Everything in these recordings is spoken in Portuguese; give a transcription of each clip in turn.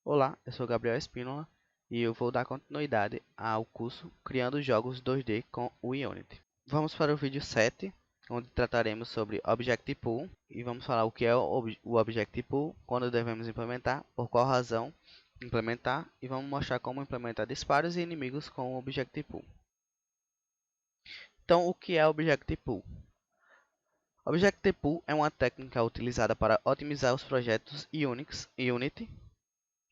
Olá, eu sou Gabriel Espínola e eu vou dar continuidade ao curso Criando Jogos 2D com o Unity. Vamos para o vídeo 7, onde trataremos sobre Objective Pool e vamos falar o que é o Objective Pool, quando devemos implementar, por qual razão implementar e vamos mostrar como implementar disparos e inimigos com o Objective Pool. Então, o que é Objective Pool? Objective Pool é uma técnica utilizada para otimizar os projetos Unity.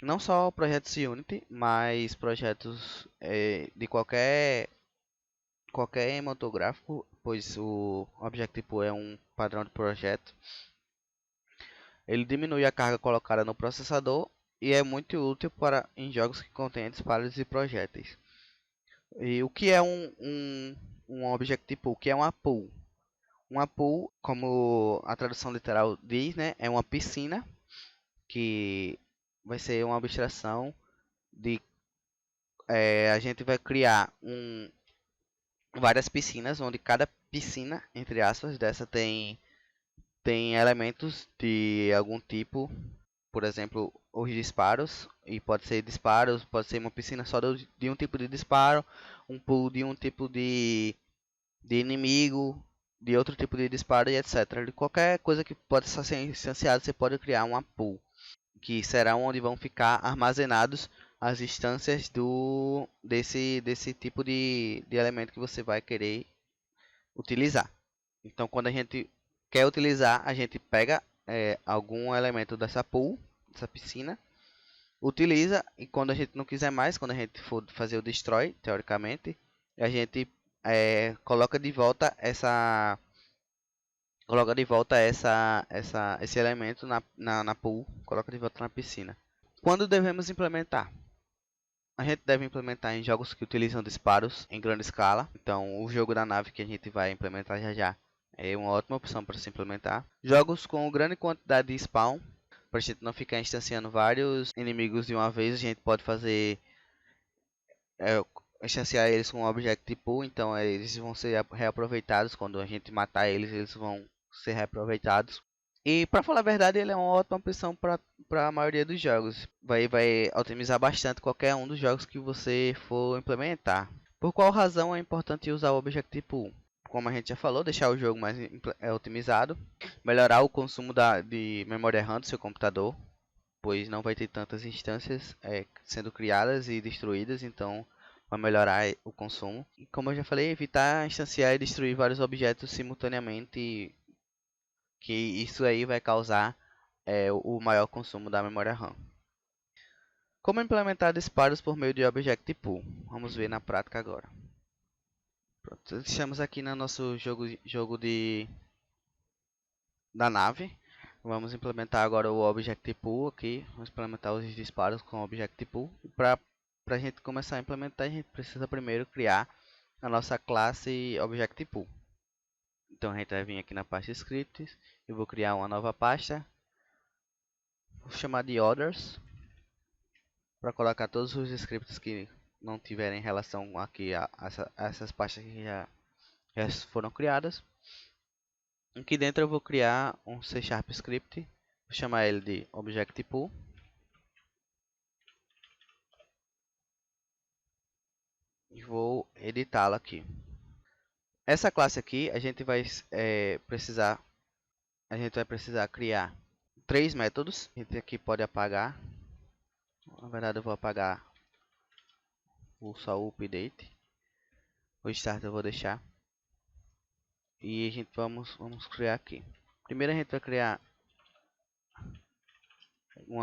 Não só projetos Unity, mas projetos de qualquer motor gráfico, pois o Objective-C é um padrão de projeto. Ele diminui a carga colocada no processador e é muito útil em jogos que contêm disparos e projéteis. E o que é um Objective-C? O que é uma pool? Uma pool, como a tradução literal diz, né, é uma piscina que vai ser uma abstração de a gente vai criar várias piscinas, onde cada piscina, entre aspas, dessa tem elementos de algum tipo, por exemplo, os disparos, e pode ser disparos, pode ser uma piscina só de um tipo de disparo, um pool de um tipo de inimigo, de outro tipo de disparo e etc. De qualquer coisa que pode ser instanciada, você pode criar uma pool, que será onde vão ficar armazenados as instâncias desse tipo de elemento que você vai querer utilizar. Então, quando a gente quer utilizar, a gente pega algum elemento dessa pool, dessa piscina, utiliza, e quando a gente não quiser mais, quando a gente for fazer o destroy, teoricamente, a gente coloca de volta esse elemento na pool, coloca de volta na piscina. Quando devemos implementar? A gente deve implementar em jogos que utilizam disparos em grande escala. Então, o jogo da nave que a gente vai implementar já já é uma ótima opção para se implementar. Jogos com grande quantidade de spawn, para a gente não ficar instanciando vários inimigos de uma vez, a gente pode fazer instanciar eles com um object pool. Então, eles vão ser reaproveitados. Quando a gente matar eles, eles vão ser reaproveitados. E para falar a verdade, ele é uma ótima opção para a maioria dos jogos. Vai otimizar bastante qualquer um dos jogos que você for implementar. Por qual razão é importante usar o Objective Pool? Como a gente já falou, deixar o jogo mais otimizado, melhorar o consumo de memória RAM do seu computador, pois não vai ter tantas instâncias sendo criadas e destruídas, então vai melhorar o consumo. E como eu já falei, evitar instanciar e destruir vários objetos simultaneamente, que isso aí vai causar o maior consumo da memória RAM. Como implementar disparos por meio de Objective Pool? Vamos ver na prática agora. Pronto, estamos aqui no nosso jogo da nave. Vamos implementar agora o Objective Pool aqui. Vamos implementar os disparos com o Objective Pool. Para a gente começar a implementar, a gente precisa primeiro criar a nossa classe Objective Pool. Então a gente vai vir aqui na pasta Scripts. Eu vou criar uma nova pasta. Vou chamar de Others, para colocar todos os scripts que não tiverem relação aqui a essas pastas que já foram criadas. Aqui dentro eu vou criar um C# script, vou chamar ele de Objective Pool. E vou editá-lo aqui. Essa classe aqui a gente vai precisar criar 3 métodos. A gente aqui pode apagar. Na verdade eu vou apagar só o update. O start eu vou deixar. E a gente vamos criar aqui. Primeiro a gente vai criar um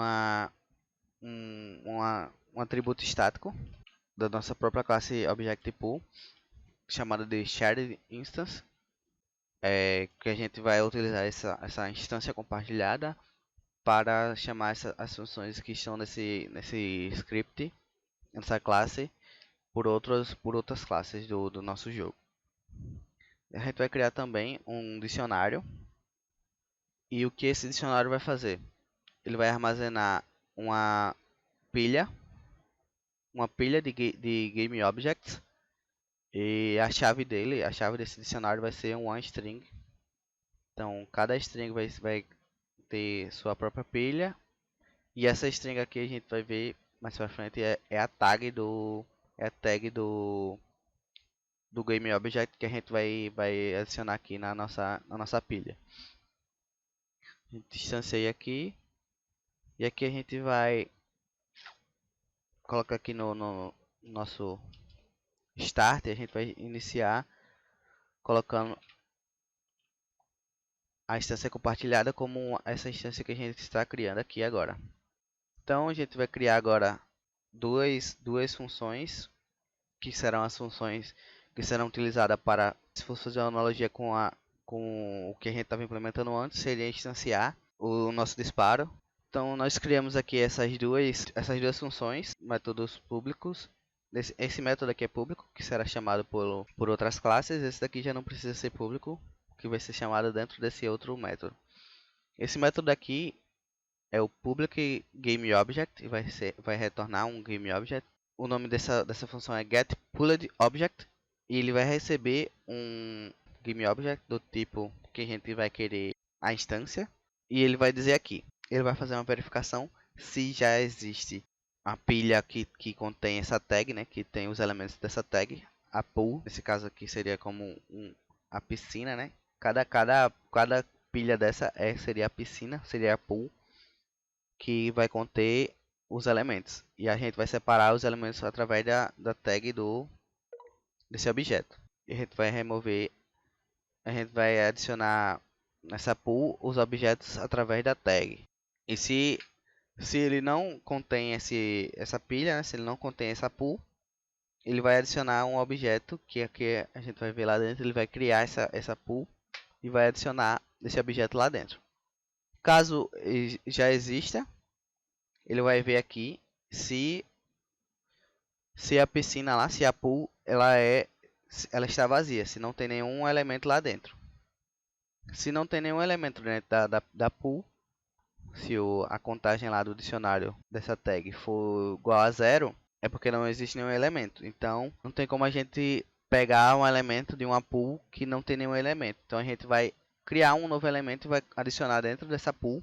atributo estático da nossa própria classe Objective Pool, chamada de Shared Instance, que a gente vai utilizar essa instância compartilhada para chamar as funções que estão nesse script, nessa classe, por outras classes do nosso jogo. A gente vai criar também um dicionário. E o que esse dicionário vai fazer? Ele vai armazenar uma pilha de game objects, e a chave desse dicionário vai ser um OneString. Então cada string vai ter sua própria pilha, E essa string aqui a gente vai ver mais pra frente é a tag do GameObject que a gente vai adicionar aqui na nossa pilha. A gente distancia aqui e aqui a gente vai colocar aqui no nosso start, a gente vai iniciar colocando a instância compartilhada como essa instância que a gente está criando aqui agora. Então a gente vai criar agora duas funções que serão as funções que serão utilizadas para, se fosse fazer uma analogia com o que a gente estava implementando antes, seria instanciar o nosso disparo. Então nós criamos aqui essas duas funções, métodos públicos. Esse método aqui é público, que será chamado por outras classes. Esse daqui já não precisa ser público, que vai ser chamado dentro desse outro método. Esse método aqui é o public GameObject e vai retornar um GameObject. O nome dessa função é getPulledObject e ele vai receber um GameObject do tipo que a gente vai querer a instância. E ele vai dizer aqui, ele vai fazer uma verificação se já existe a pilha que contém essa tag, né, que tem os elementos dessa tag, a pool, nesse caso aqui seria como a piscina, né? Cada pilha dessa seria a piscina, seria a pool, que vai conter os elementos. E a gente vai separar os elementos através da tag desse objeto. E a gente vai adicionar nessa pool os objetos através da tag. E se ele não contém essa pilha, né, se ele não contém essa pool, ele vai adicionar um objeto que aqui a gente vai ver lá dentro, ele vai criar essa pool e vai adicionar esse objeto lá dentro. Caso já exista, ele vai ver aqui se a piscina lá, se a pool ela está vazia, se não tem nenhum elemento lá dentro. Se não tem nenhum elemento dentro da pool, se a contagem lá do dicionário dessa tag for igual a 0, é porque não existe nenhum elemento. Então, não tem como a gente pegar um elemento de uma pool que não tem nenhum elemento. Então, a gente vai criar um novo elemento e vai adicionar dentro dessa pool,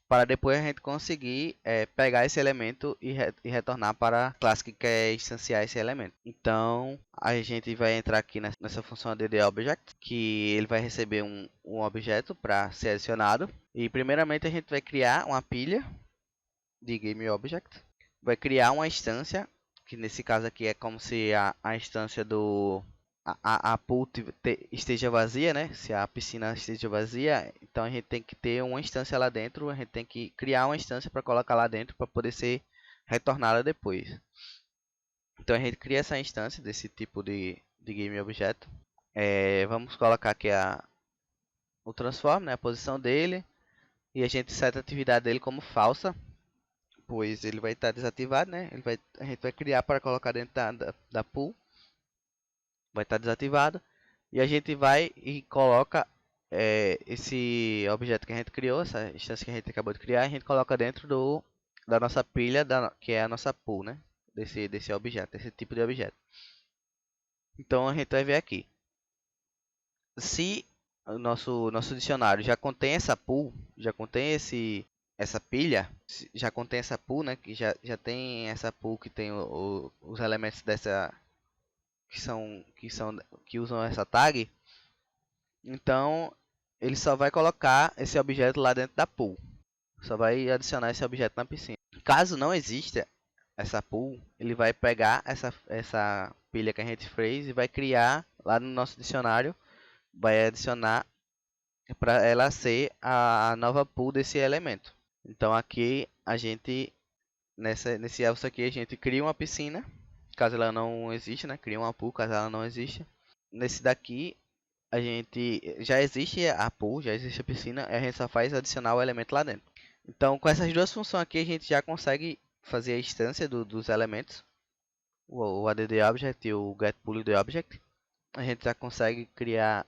para depois a gente conseguir pegar esse elemento e retornar para a classe que quer instanciar esse elemento. Então, a gente vai entrar aqui nessa função addObject, que ele vai receber um objeto para ser adicionado. E primeiramente a gente vai criar uma pilha de GameObject, vai criar uma instância, que nesse caso aqui é como se a instância a pool esteja vazia, né? Se a piscina esteja vazia, então a gente tem que ter uma instância lá dentro, a gente tem que criar uma instância para colocar lá dentro para poder ser retornada depois. Então a gente cria essa instância desse tipo de GameObject. Vamos colocar aqui o transform, né? A posição dele, e a gente seta a atividade dele como falsa, pois ele vai estar desativado, né? A gente vai criar para colocar dentro da pool, vai estar desativado, e a gente vai e coloca esse objeto que a gente criou, essa instância que a gente acabou de criar, a gente coloca dentro da nossa pilha, que é a nossa pool, né? Desse objeto, desse tipo de objeto. Então a gente vai ver aqui, se o nosso dicionário já contém essa pool, já contém essa pilha, já contém essa pool, né? Que já tem essa pool que tem os elementos dessa que usam essa tag. Então ele só vai colocar esse objeto lá dentro da pool, só vai adicionar esse objeto na piscina. Caso não exista essa pool, ele vai pegar essa pilha que a gente fez e vai criar lá no nosso dicionário, vai adicionar para ela ser a nova pool desse elemento. Então aqui a gente nesse else aqui a gente cria uma piscina, caso ela não exista, né? Cria uma pool caso ela não exista. Nesse daqui a gente já existe a pool, já existe a piscina, e a gente só faz adicionar o elemento lá dentro. Então com essas duas funções aqui a gente já consegue fazer a instância dos elementos, o addObject e o getPulledObject. A gente já consegue criar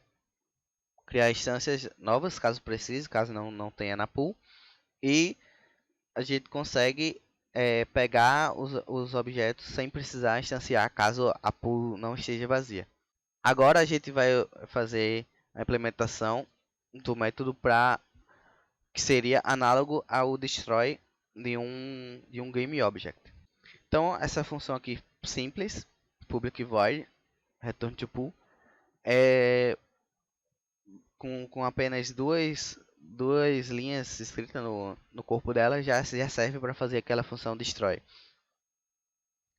instâncias novas, caso precise, caso não tenha na pool. E a gente consegue pegar os objetos sem precisar instanciar, caso a pool não esteja vazia. Agora a gente vai fazer a implementação do método que seria análogo ao destroy de um GameObject. Então essa função aqui simples, public void return to pool, é com apenas duas linhas escritas no corpo dela já serve para fazer aquela função destroy.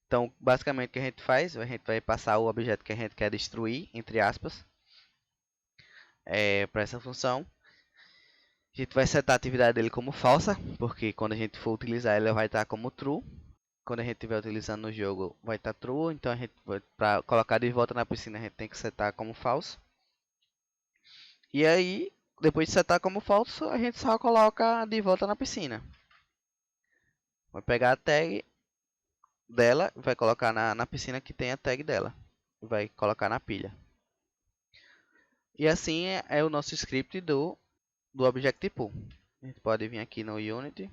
Então, basicamente o que a gente faz, a gente vai passar o objeto que a gente quer destruir, entre aspas, para essa função. A gente vai setar a atividade dele como falsa, porque quando a gente for utilizar ela vai estar como true. Quando a gente estiver utilizando no jogo vai estar true, então a gente para colocar de volta na piscina a gente tem que setar como falso. E aí, depois de setar como falso, a gente só coloca de volta na piscina. Vai pegar a tag dela, vai colocar na piscina que tem a tag dela. Vai colocar na pilha. E assim é o nosso script do Objective-Pool. A gente pode vir aqui no Unity.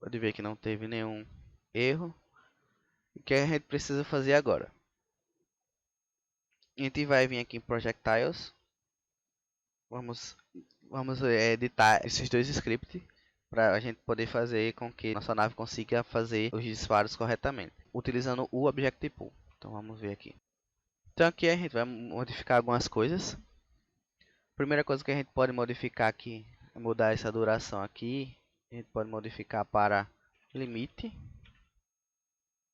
Pode ver que não teve nenhum erro. O que a gente precisa fazer agora? A gente vai vir aqui em Projectiles. Vamos editar esses dois scripts para a gente poder fazer com que nossa nave consiga fazer os disparos corretamente, utilizando o Objective Pool. Então vamos ver aqui. Então aqui a gente vai modificar algumas coisas. Primeira coisa que a gente pode modificar aqui é mudar essa duração aqui. A gente pode modificar para limite,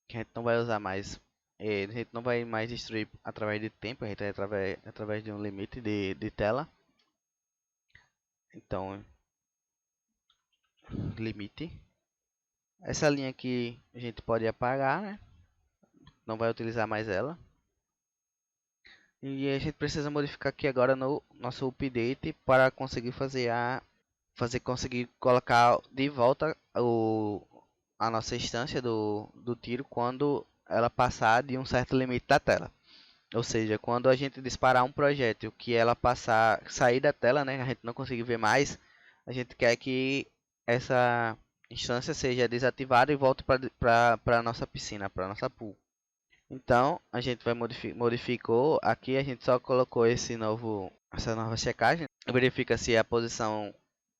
que a gente não vai usar mais. A gente não vai mais destruir através de tempo, a gente vai através de um limite de tela. Então, limite. Essa linha aqui a gente pode apagar, né? Não vai utilizar mais ela. E a gente precisa modificar aqui agora no nosso update para conseguir conseguir colocar de volta a nossa instância do tiro quando ela passar de um certo limite da tela. Ou seja, quando a gente disparar um projétil que ela sair da tela, né, a gente não conseguir ver mais, a gente quer que essa instância seja desativada e volte para a nossa piscina, para a nossa pool. Então, a gente vai modificou aqui, a gente só colocou essa nova checagem. Verifica se a posição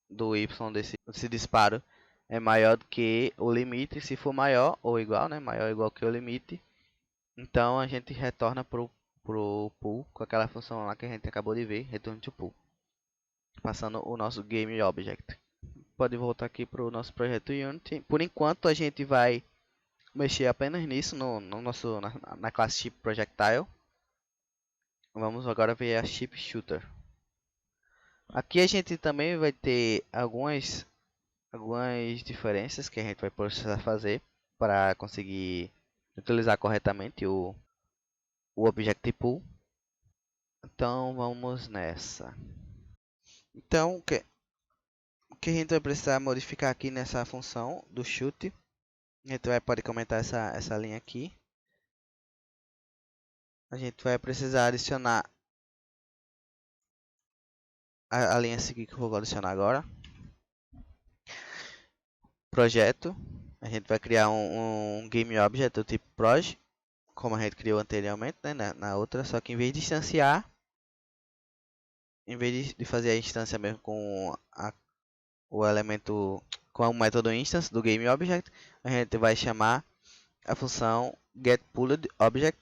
do Y desse disparo é maior do que o limite. Se for maior ou igual, né, maior ou igual que o limite, então a gente retorna pro pool com aquela função lá que a gente acabou de ver, return to pool, passando o nosso game object. Pode voltar aqui para o nosso projeto Unity. Por enquanto a gente vai mexer apenas nisso na classe Ship Projectile. Vamos agora ver a Ship Shooter. Aqui a gente também vai ter algumas diferenças que a gente vai precisar fazer para conseguir utilizar corretamente o Objective Pool. Então vamos nessa. Então o que a gente vai precisar modificar aqui nessa função do shoot, a gente pode comentar essa linha aqui. A gente vai precisar adicionar a linha seguinte que eu vou adicionar agora. Projeto. A gente vai criar um game object do tipo proj, como a gente criou anteriormente, né, na outra, só que em vez de instanciar, em vez de fazer a instância mesmo com o elemento com o método instance do game object, a gente vai chamar a função getPooledObject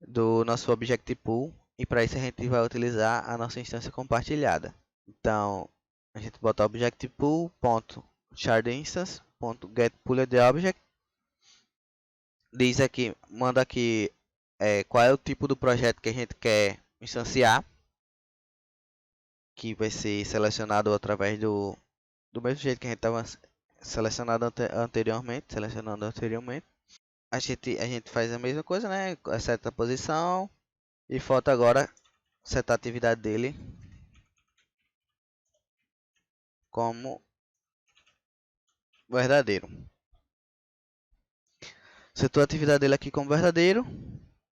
do nosso Objective Pool, e para isso a gente vai utilizar a nossa instância compartilhada. Então a gente bota Objective Pool.shardInstance.getPooledObject, diz aqui, manda aqui qual é o tipo do projeto que a gente quer instanciar, que vai ser selecionado através do mesmo jeito que a gente estava selecionando anteriormente. A gente faz a mesma coisa, né? Seta a posição e falta agora setar a atividade dele como verdadeiro. Setou a atividade dele aqui como verdadeiro.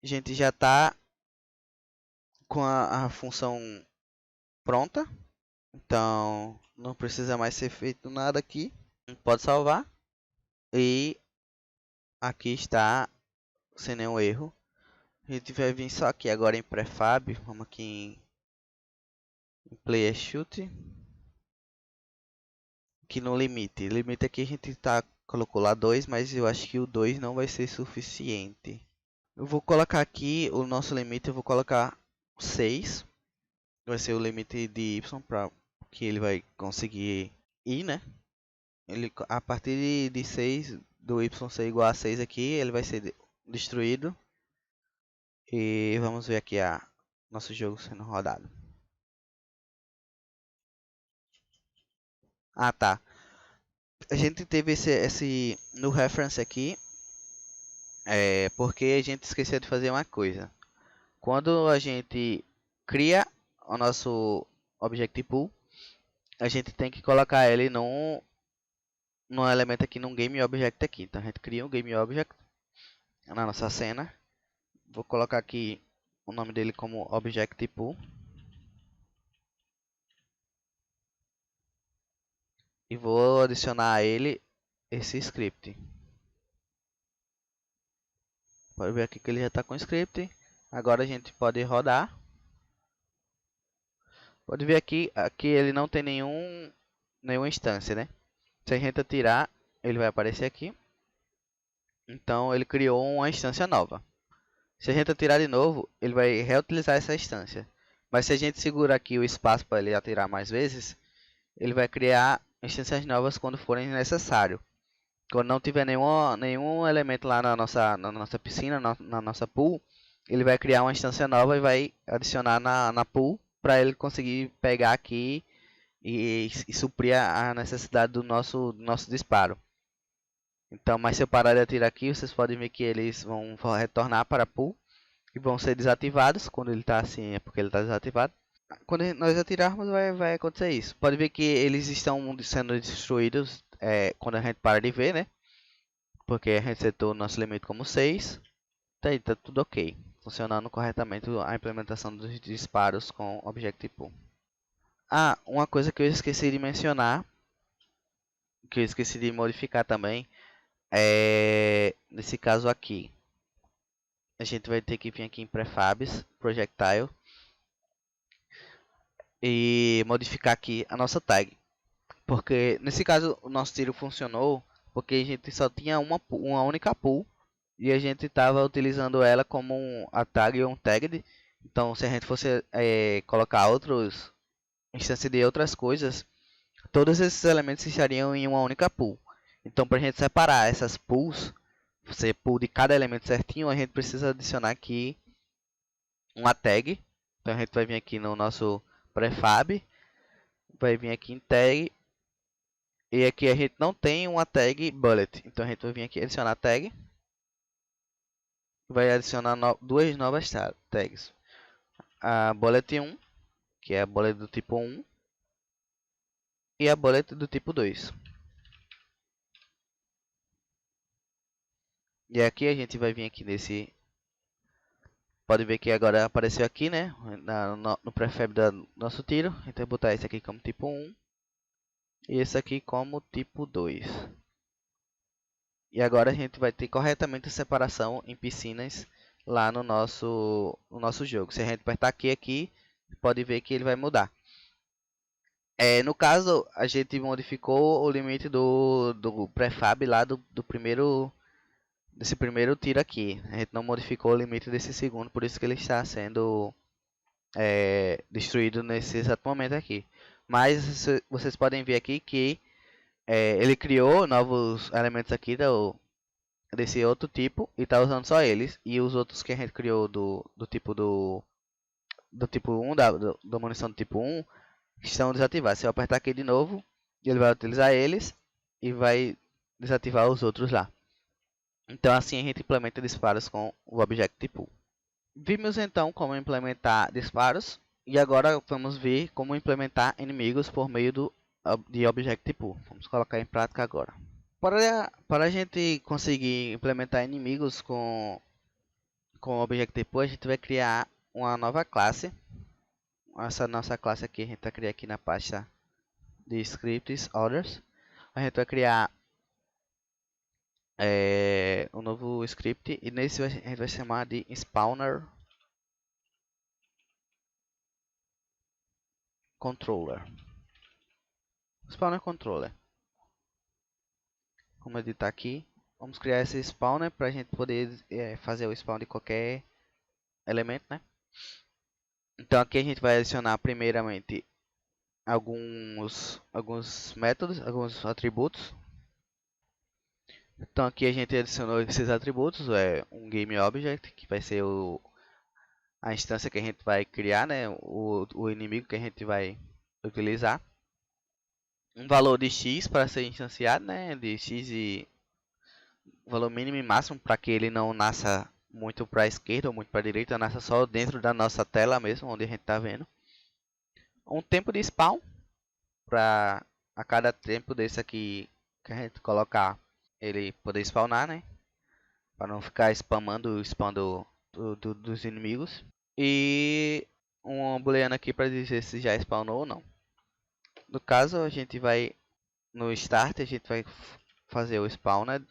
A gente já está com a função pronta. Então não precisa mais ser feito nada aqui. Pode salvar. E aqui está sem nenhum erro. A gente vai vir só aqui agora em prefab. Vamos aqui em player shoot. aqui no limite. Limite aqui a gente colocou lá 2, mas eu acho que o 2 não vai ser suficiente. Eu vou colocar aqui o nosso limite, eu vou colocar 6. Vai ser o limite de y para que ele vai conseguir ir, né? Ele, a partir de 6, do y ser igual a 6 aqui, ele vai ser destruído. E vamos ver aqui nosso jogo sendo rodado. Ah, tá. A gente teve esse no reference aqui, porque a gente esqueceu de fazer uma coisa. Quando a gente cria o nosso object pool, a gente tem que colocar ele num elemento aqui, num game object aqui. Então a gente cria um game object na nossa cena. Vou colocar aqui o nome dele como object pool. E vou adicionar a ele esse script. Pode ver aqui que ele já está com o script. Agora a gente pode rodar. Pode ver aqui ele não tem nenhuma instância, né? Se a gente atirar, ele vai aparecer aqui. Então ele criou uma instância nova. Se a gente atirar de novo, ele vai reutilizar essa instância. Mas se a gente segurar aqui o espaço para ele atirar mais vezes, ele vai criar instâncias novas quando forem necessário. Quando não tiver nenhum elemento lá na nossa piscina, na nossa pool, ele vai criar uma instância nova e vai adicionar na pool para ele conseguir pegar aqui e suprir a necessidade do nosso disparo. Então, mas se eu parar de atirar aqui, vocês podem ver que eles vão retornar para a pool e vão ser desativados. Quando ele está assim, é porque ele está desativado. Quando nós atirarmos, vai acontecer isso. Pode ver que eles estão sendo destruídos quando a gente para de ver, né? Porque a gente setou o nosso limite como 6. Tá tudo ok. Funcionando corretamente a implementação dos disparos com Objective Pool. Ah, uma coisa que eu esqueci de mencionar, que eu esqueci de modificar também, nesse caso aqui. A gente vai ter que vir aqui em Prefabs, Projectile, e modificar aqui a nossa tag. Porque nesse caso o nosso tiro funcionou porque a gente só tinha uma única pool e a gente estava utilizando ela como a tag ou um tagged. Então se a gente fosse colocar outros instâncias de outras coisas, todos esses elementos estariam em uma única pool. Então para a gente separar essas pools, ser pool de cada elemento certinho, a gente precisa adicionar aqui uma tag. Então a gente vai vir aqui no nosso prefab, vai vir aqui em tag. E aqui a gente não tem uma tag bullet. Então a gente vai vir aqui adicionar tag. Vai adicionar duas novas tags. A bullet 1, que é a bullet do tipo 1. E a bullet do tipo 2. E aqui a gente vai vir aqui nesse... Pode ver que agora apareceu aqui, né? No prefab do nosso tiro. A gente vai botar esse aqui como tipo 1. E esse aqui como tipo 2. E agora a gente vai ter corretamente a separação em piscinas lá no nosso jogo. Se a gente apertar aqui, pode ver que ele vai mudar. No caso, a gente modificou o limite do prefab lá desse primeiro tiro aqui. A gente não modificou o limite desse segundo, por isso que ele está sendo destruído nesse exato momento aqui. Mas vocês podem ver aqui que ele criou novos elementos aqui desse outro tipo e está usando só eles. E os outros que a gente criou do tipo 1, da munição do tipo 1, estão desativados. Se eu apertar aqui de novo, ele vai utilizar eles e vai desativar os outros lá. Então assim a gente implementa disparos com o Object Pool. Vimos então como implementar disparos e agora vamos ver como implementar inimigos por meio de Object Pool. Vamos colocar em prática agora. Para a gente conseguir implementar inimigos com o Object Pool, a gente vai criar uma nova classe. Essa nossa classe aqui a gente vai criar aqui na pasta de scripts orders. A gente vai criar um novo script e nesse a gente vai chamar de spawner controller. Spawner controller. Vamos editar aqui. Vamos criar esse spawn, né? Pra gente poder fazer o spawn de qualquer elemento, né? Então aqui a gente vai adicionar primeiramente alguns métodos, alguns atributos. Então aqui a gente adicionou esses atributos, um game object, que vai ser a instância que a gente vai criar, né? O inimigo que a gente vai utilizar. Um valor de x para ser instanciado, né? De x e valor mínimo e máximo para que ele não nasça muito para a esquerda ou muito para a direita, nasça só dentro da nossa tela mesmo, onde a gente está vendo. Um tempo de spawn para a cada tempo desse aqui que a gente colocar ele poder spawnar, né? Para não ficar spamando o spam dos inimigos. E uma booleana aqui para dizer se já spawnou ou não. No caso, a gente vai no start, a gente vai fazer o spawn, né?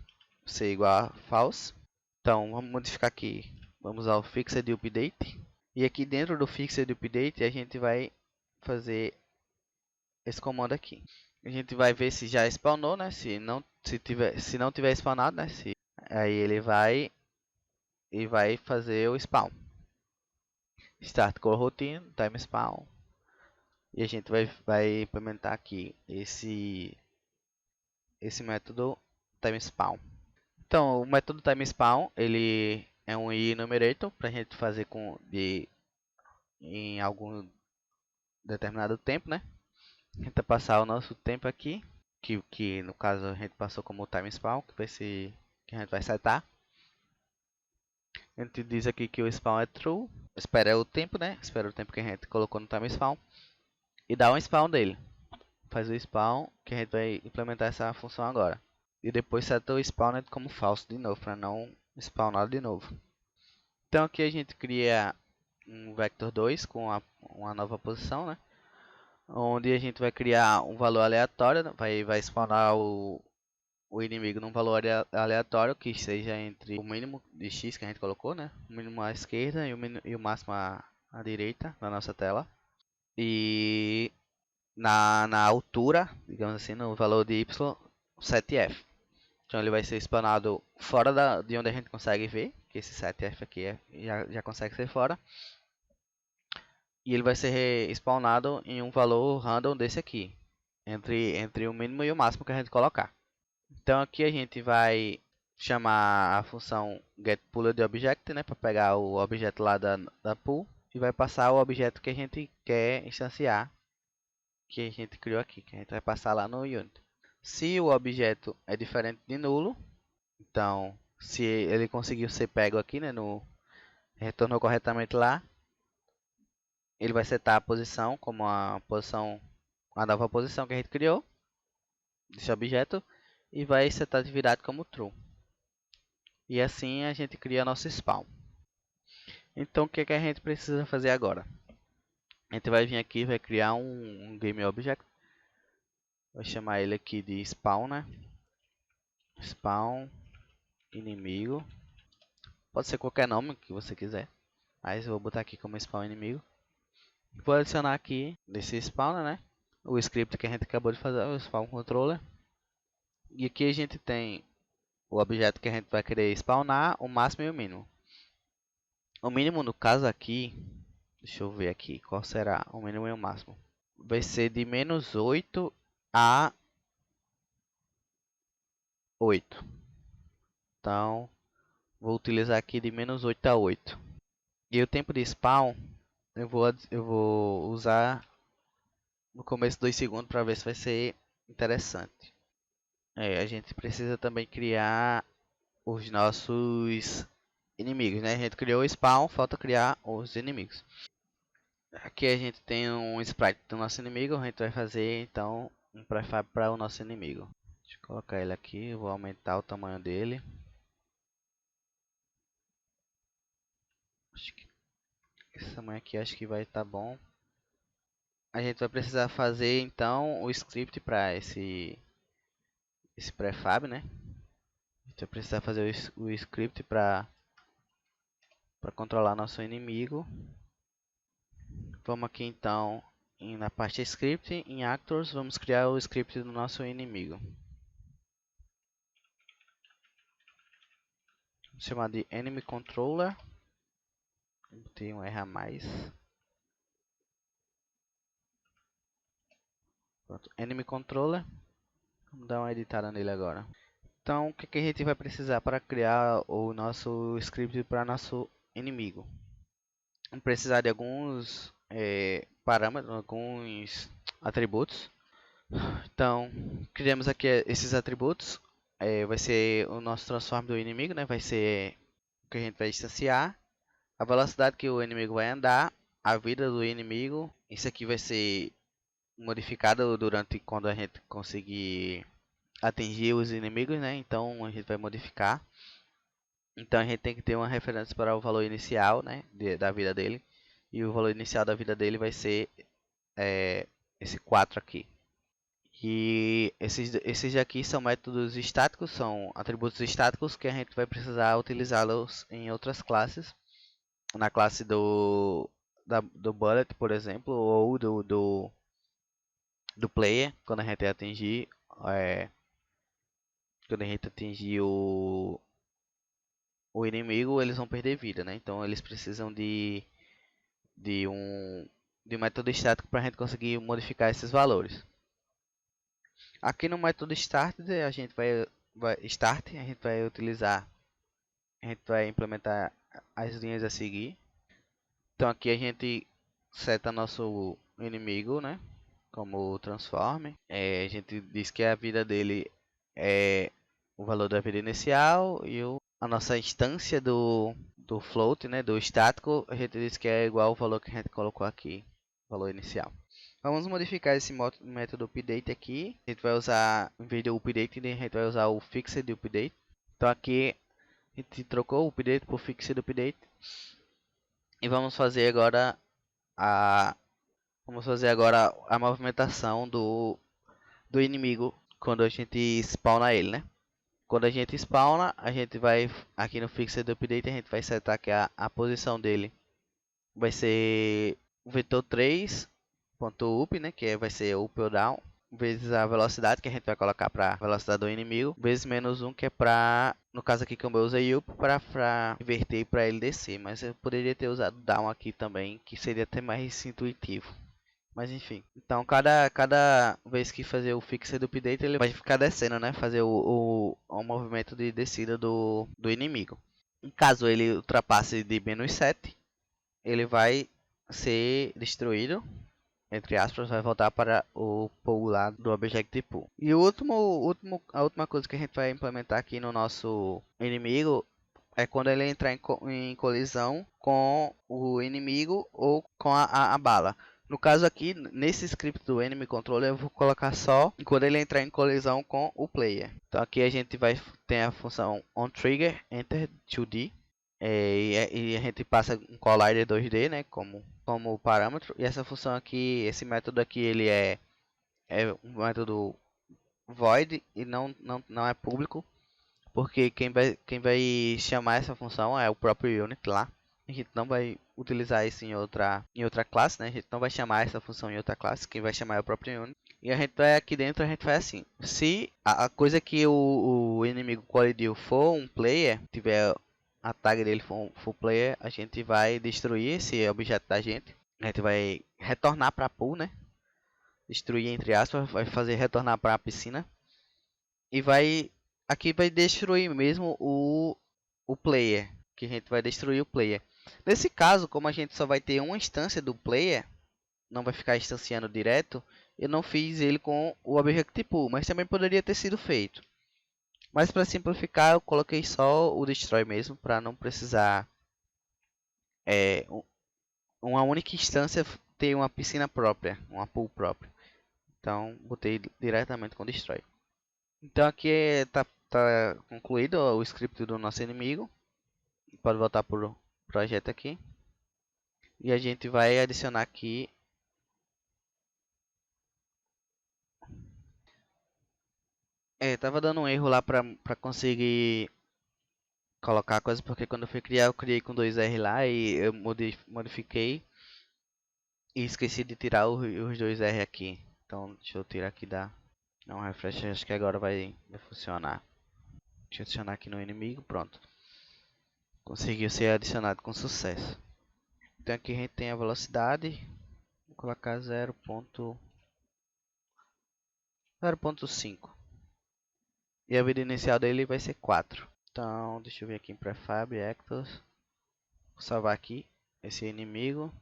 Ser igual a false. Então, vamos modificar aqui. Vamos ao fixed update. E aqui dentro do fixed update, a gente vai fazer esse comando aqui. A gente vai ver se já spawnou, né? Se não tiver spawnado, né? Aí ele vai e vai fazer o spawn. Start coroutine, time spawn. E a gente vai implementar aqui esse método time spawn. Então, o método time spawn, ele é um enumerator para a gente fazer em algum determinado tempo, né? A gente vai passar o nosso tempo aqui, que no caso a gente passou como time spawn, que vai ser que a gente vai setar. A gente diz aqui que o spawn é true, espera o tempo, né? Espera o tempo que a gente colocou no time spawn e dá um spawn dele. Faz o spawn, que a gente vai implementar essa função agora. E depois seta o spawn como falso de novo, para não spawnar de novo. Então aqui a gente cria um vector 2 com uma nova posição, né? Onde a gente vai criar um valor aleatório, né? vai spawnar o inimigo num valor aleatório que seja entre o mínimo de x que a gente colocou, né? O mínimo à esquerda e o máximo à direita na nossa tela. E na altura, digamos assim, no valor de y, 7f. Então ele vai ser spawnado fora de onde a gente consegue ver, que esse 7f aqui já consegue ser fora. E ele vai ser spawnado em um valor random desse aqui, entre o mínimo e o máximo que a gente colocar. Então aqui a gente vai chamar a função getPooledObject, né, para pegar o objeto lá da pool e vai passar o objeto que a gente quer instanciar, que a gente criou aqui, que a gente vai passar lá no Unity. Se o objeto é diferente de nulo, então se ele conseguiu ser pego aqui, né, retornou corretamente lá, ele vai setar a posição como a nova posição que a gente criou desse objeto e vai setar de virado como true. E assim a gente cria nosso spawn. Então o que, que a gente precisa fazer agora? A gente vai vir aqui e vai criar um game object. Vou chamar ele aqui de spawn, né? Spawn inimigo. Pode ser qualquer nome que você quiser, mas eu vou botar aqui como spawn inimigo. Vou adicionar aqui desse spawner, né? O script que a gente acabou de fazer, o spawn controller. E aqui a gente tem o objeto que a gente vai querer spawnar, o máximo e o mínimo. O mínimo no caso aqui, deixa eu ver aqui, qual será o mínimo e o máximo. Vai ser de menos 8 a 8. Então, vou utilizar aqui de menos 8 a 8. E o tempo de spawn, eu vou usar no começo 2 segundos para ver se vai ser interessante. A gente precisa também criar os nossos inimigos, né? A gente criou o spawn, falta criar os inimigos. Aqui a gente tem um sprite do nosso inimigo, a gente vai fazer então um prefab para o nosso inimigo. Deixa eu colocar ele aqui, vou aumentar o tamanho dele. Acho que esse tamanho aqui acho que vai estar bom. A gente vai precisar fazer então o script para esse prefab, né? A gente vai precisar fazer o script para controlar nosso inimigo. Vamos aqui então na parte script, em actors, vamos criar o script do nosso inimigo. chamar de enemy controller. Tem um R a mais. Pronto, enemy controller. Vamos dar uma editada nele agora. Então, o que, que a gente vai precisar para criar o nosso script para nosso inimigo? Vamos precisar de alguns parâmetros, alguns atributos. Então, criamos aqui esses atributos. Vai ser o nosso transform do inimigo, né? Vai ser o que a gente vai instanciar. A velocidade que o inimigo vai andar, a vida do inimigo. Isso aqui vai ser modificado durante quando a gente conseguir atingir os inimigos, né? Então a gente vai modificar. Então a gente tem que ter uma referência para o valor inicial, né? Da vida dele. E o valor inicial da vida dele vai ser esse 4 aqui. E esses aqui são métodos estáticos, são atributos estáticos que a gente vai precisar utilizá-los em outras classes. Na classe do bullet, por exemplo, ou do player, quando a gente atingir, quando a gente atingir o inimigo, eles vão perder vida, né? Então eles precisam de um, de um método estático para a gente conseguir modificar esses valores. Aqui no método start, a gente vai utilizar, a gente vai implementar as linhas a seguir. Então aqui a gente seta nosso inimigo, né? Como transform. A gente diz que a vida dele é o valor da vida inicial e a nossa instância do float, né? Do estático, a gente diz que é igual ao valor que a gente colocou aqui, valor inicial. Vamos modificar esse método update aqui. A gente vai usar, em vez do update, a gente vai usar o fixed update. Então aqui a gente trocou o update por fixed update. E vamos fazer agora a movimentação do inimigo quando a gente spawna ele, né? Quando a gente spawna, a gente vai aqui no fixed update, a gente vai setar que a posição dele vai ser o vetor 3.up, né, que vai ser up ou down, vezes a velocidade que a gente vai colocar para velocidade do inimigo, vezes menos 1, que é para, no caso aqui como eu usei up, para inverter para ele descer, mas eu poderia ter usado down aqui também, que seria até mais intuitivo. Mas enfim, então cada vez que fazer o fixed update, ele vai ficar descendo, né? Fazer o movimento de descida do inimigo. Em caso ele ultrapasse de menos 7, ele vai ser destruído, entre aspas, vai voltar para o pool lá do Objective Pool. E a última coisa que a gente vai implementar aqui no nosso inimigo é quando ele entrar em colisão com o inimigo ou com a bala. No caso aqui, nesse script do Enemy Controller, eu vou colocar só quando ele entrar em colisão com o player. Então aqui a gente vai ter a função onTrigger Enter 2D. E a gente passa um collider 2D, né, como parâmetro. E essa função aqui, esse método aqui, ele é um método void e não é público. Porque quem vai chamar essa função é o próprio unit lá. A gente não vai utilizar isso em outra classe, né? A gente não vai chamar essa função em outra classe. Quem vai chamar é o próprio unit. E a gente vai aqui dentro, a gente faz assim. Se a coisa que o inimigo colidiu for um player, tiver a tag dele for player, a gente vai destruir esse objeto da gente. A gente vai retornar para a pool, né? Destruir entre aspas, vai fazer retornar para a piscina. E aqui vai destruir mesmo o player, que a gente vai destruir o player. Nesse caso, como a gente só vai ter uma instância do player, não vai ficar instanciando direto, eu não fiz ele com o Objective Pool, mas também poderia ter sido feito. Mas para simplificar, eu coloquei só o Destroy mesmo, para não precisar uma única instância ter uma piscina própria, uma pool própria. Então, botei diretamente com Destroy. Então aqui tá concluído o script do nosso inimigo. Pode voltar pro projeto aqui. E a gente vai adicionar aqui. Tava dando um erro lá pra conseguir colocar a coisa, porque quando eu fui criar, eu criei com 2R lá e eu modifiquei. E esqueci de tirar os 2R aqui. Então deixa eu tirar aqui da. Não, refresh, acho que agora vai funcionar. Deixa eu adicionar aqui no inimigo, pronto. conseguiu ser adicionado com sucesso. Então aqui a gente tem a velocidade, vou colocar 0.5 e a vida inicial dele vai ser 4. Então deixa eu ver aqui em Prefab, Actors, vou salvar aqui esse inimigo,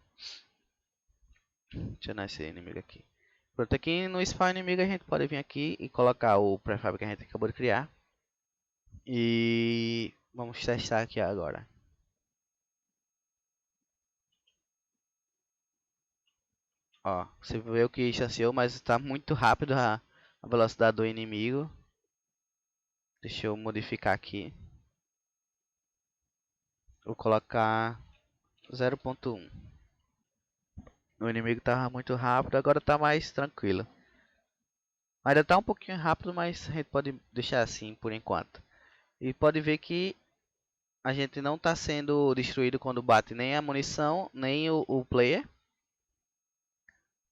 adicionar esse inimigo aqui. Pronto, aqui no spawn inimigo a gente pode vir aqui e colocar o prefab que a gente acabou de criar. E vamos testar aqui agora. Ó, você viu que chanceou, mas está muito rápido a velocidade do inimigo. Deixa eu modificar aqui. Vou colocar 0.1. O inimigo estava muito rápido, agora está mais tranquilo. Ainda está um pouquinho rápido, mas a gente pode deixar assim por enquanto. E pode ver que a gente não está sendo destruído quando bate nem a munição, nem o player.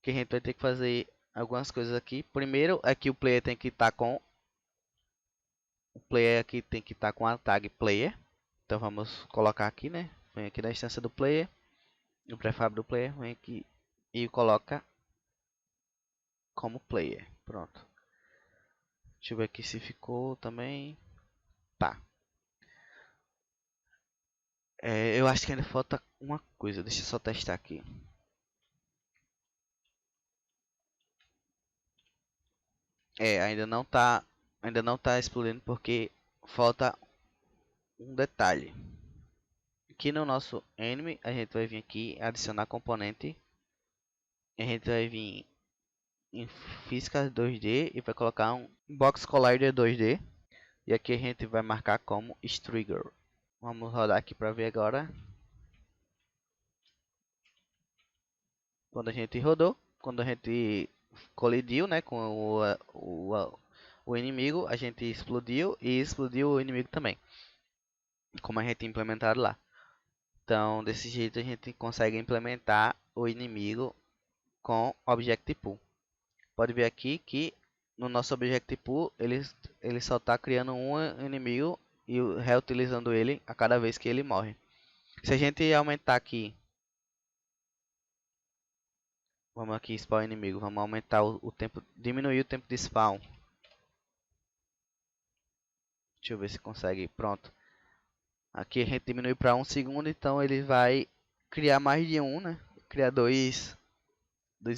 Que a gente vai ter que fazer algumas coisas aqui. Primeiro é que o player tem que estar com a tag player. Então vamos colocar aqui, né? Vem aqui na instância do player, no prefab do player, vem aqui e coloca como player. Pronto. Deixa eu ver aqui se ficou também. Tá. Eu acho que ainda falta uma coisa. Deixa eu só testar aqui. Ainda não tá explodindo porque falta um detalhe. Aqui no nosso enemy, a gente vai vir aqui adicionar componente. A gente vai vir em Physics 2D e vai colocar um Box Collider 2D. E aqui a gente vai marcar como Trigger. Vamos rodar aqui para ver agora. Quando a gente rodou, quando a gente colidiu, né, com o inimigo, a gente explodiu e explodiu o inimigo também. Como a gente implementado lá. Então, desse jeito a gente consegue implementar o inimigo com Object Pool. Pode ver aqui que no nosso Object Pool ele só está criando um inimigo e reutilizando ele a cada vez que ele morre. Se a gente aumentar aqui, vamos aqui spawn inimigo, vamos aumentar o tempo, diminuir o tempo de spawn. Deixa eu ver se consegue, pronto. Aqui a gente diminui para 1 segundo, então ele vai criar mais de um, né? Criar dois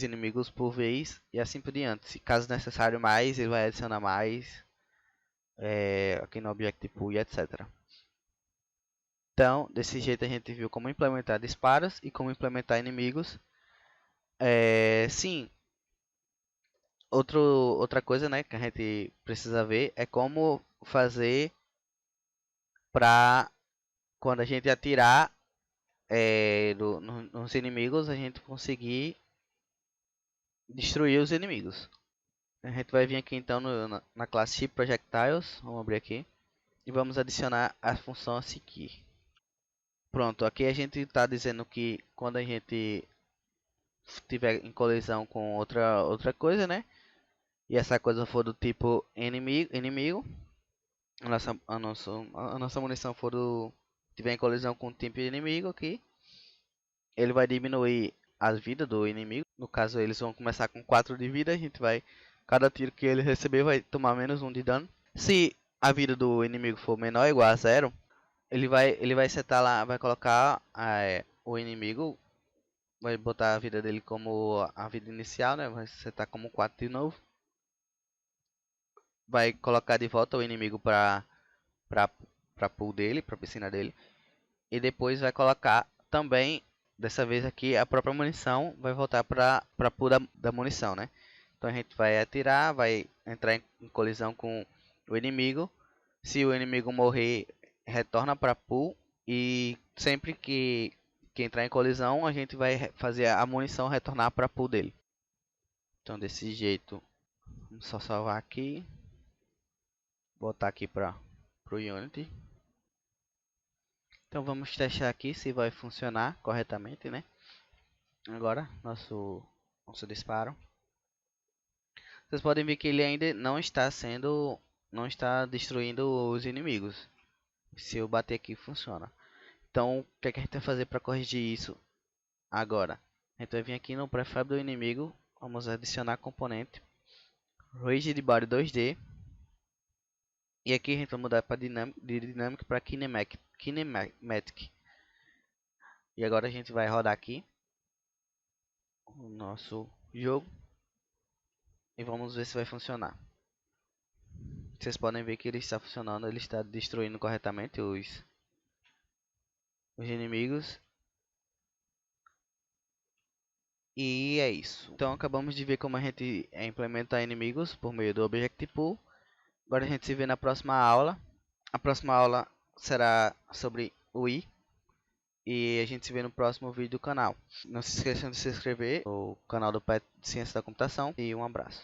inimigos por vez e assim por diante. Se caso necessário mais, ele vai adicionar mais aqui no Object Pool e etc. Então, desse jeito a gente viu como implementar disparos e como implementar inimigos. Sim, outra coisa, né, que a gente precisa ver é como fazer para quando a gente atirar nos inimigos, a gente conseguir destruir os inimigos. A gente vai vir aqui então na classe Ship Projectiles, vamos abrir aqui, e vamos adicionar a função a seguir. Pronto, aqui a gente está dizendo que quando a gente tiver em colisão com outra coisa, né? E essa coisa for do tipo inimigo, a nossa munição tiver em colisão com o tipo inimigo aqui, ele vai diminuir as vidas do inimigo. No caso, eles vão começar com 4 de vida, cada tiro que ele receber vai tomar menos 1 de dano. Se a vida do inimigo for menor ou igual a 0, ele vai setar lá, vai colocar o inimigo, vai botar a vida dele como a vida inicial, né? Vai setar como 4 de novo. Vai colocar de volta o inimigo para pool dele, para piscina dele. E depois vai colocar também, dessa vez aqui, a própria munição vai voltar para pool da munição, né? Então a gente vai atirar, vai entrar em colisão com o inimigo. Se o inimigo morrer, retorna para pool. E sempre que entrar em colisão, a gente vai fazer a munição retornar para pool dele. Então desse jeito, vamos só salvar aqui. Botar aqui para o Unity. Então vamos testar aqui se vai funcionar corretamente, né? Agora nosso disparo. Vocês podem ver que ele ainda não está destruindo os inimigos. Se eu bater aqui funciona. Então, o que é que a gente vai fazer para corrigir isso agora? A gente vai vir aqui no prefab do inimigo, vamos adicionar componente Rigid Body 2D, e aqui a gente vai mudar para Dynamic para Kinematic. E agora a gente vai rodar aqui o nosso jogo e vamos ver se vai funcionar. Vocês podem ver que ele está funcionando, ele está destruindo corretamente os inimigos. E é isso. Então acabamos de ver como a gente implementa inimigos por meio do Objective Pool. Agora a gente se vê na próxima aula. A próxima aula será sobre UI. E a gente se vê no próximo vídeo do canal. Não se esqueçam de se inscrever no canal do PET Ciência da Computação. E um abraço.